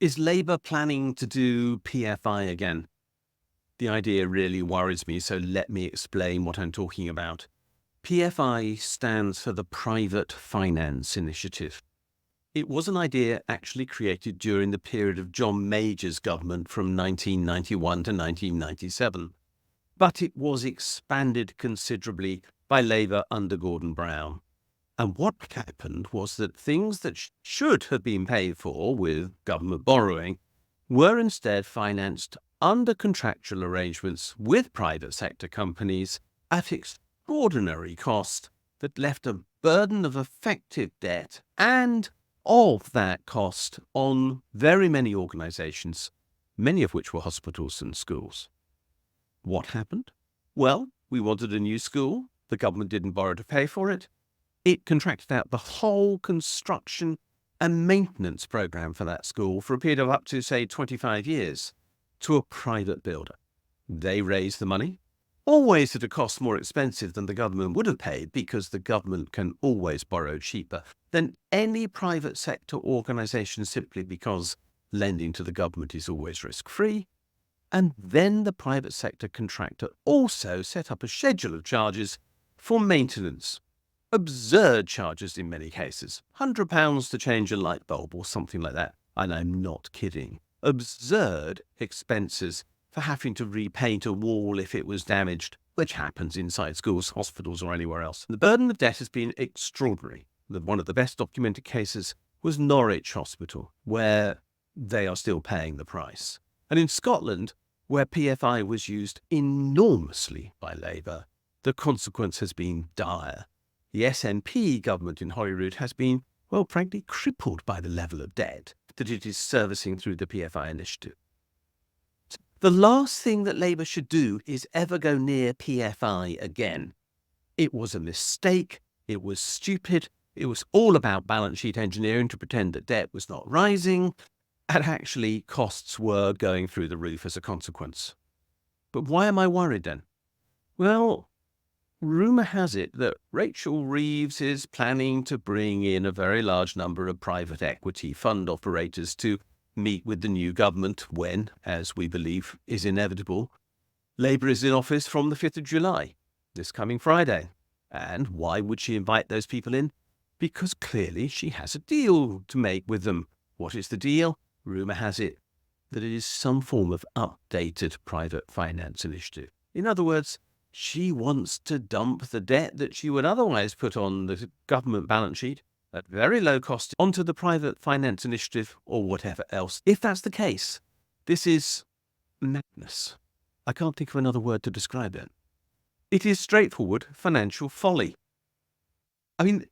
Is Labour planning to do PFI again? The idea really worries me, so let me explain what I'm talking about. PFI stands for the Private Finance Initiative. It was an idea actually created during the period of John Major's government from 1991 to 1997, but it was expanded considerably by Labour under Gordon Brown. And what happened was that things that should have been paid for with government borrowing were instead financed under contractual arrangements with private sector companies at extraordinary cost that left a burden of effective debt and of that cost on very many organisations, many of which were hospitals and schools. What happened? Well, we wanted a new school. The government didn't borrow to pay for it. It contracted out the whole construction and maintenance program for that school for a period of up to, say, 25 years to a private builder. They raised the money, always at a cost more expensive than the government would have paid, because the government can always borrow cheaper than any private sector organisation, simply because lending to the government is always risk-free. And then the private sector contractor also set up a schedule of charges for maintenance. Absurd charges in many cases. £100 to change a light bulb or something like that. And I'm not kidding. Absurd expenses for having to repaint a wall if it was damaged, which happens inside schools, hospitals, or anywhere else. The burden of debt has been extraordinary. One of the best documented cases was Norwich Hospital, where they are still paying the price. And in Scotland, where PFI was used enormously by Labour, the consequence has been dire. The SNP government in Holyrood has been, well, frankly, crippled by the level of debt that it is servicing through the PFI initiative. The last thing that Labour should do is ever go near PFI again. It was a mistake. It was stupid. It was all about balance sheet engineering to pretend that debt was not rising, and actually costs were going through the roof as a consequence. But why am I worried then? Well, rumour has it that Rachel Reeves is planning to bring in a very large number of private equity fund operators to meet with the new government when, as we believe is inevitable, Labour is in office from the 5th of July, this coming Friday. And why would she invite those people in? Because clearly she has a deal to make with them. What is the deal? Rumour has it that it is some form of updated private finance initiative. In other words, she wants to dump the debt that she would otherwise put on the government balance sheet at very low cost onto the private finance initiative or whatever else. If that's the case, this is madness. I can't think of another word to describe it. It is straightforward financial folly. I mean,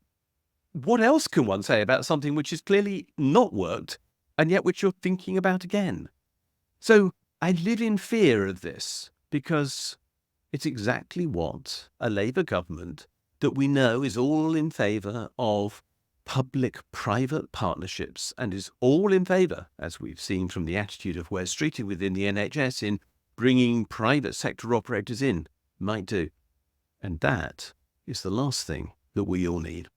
what else can one say about something which has clearly not worked and yet which you're thinking about again? So I live in fear of this because it's exactly what a Labour government that we know is all in favour of public-private partnerships and is all in favour, as we've seen from the attitude of Wes Streeting within the NHS, in bringing private sector operators in, might do. And that is the last thing that we all need.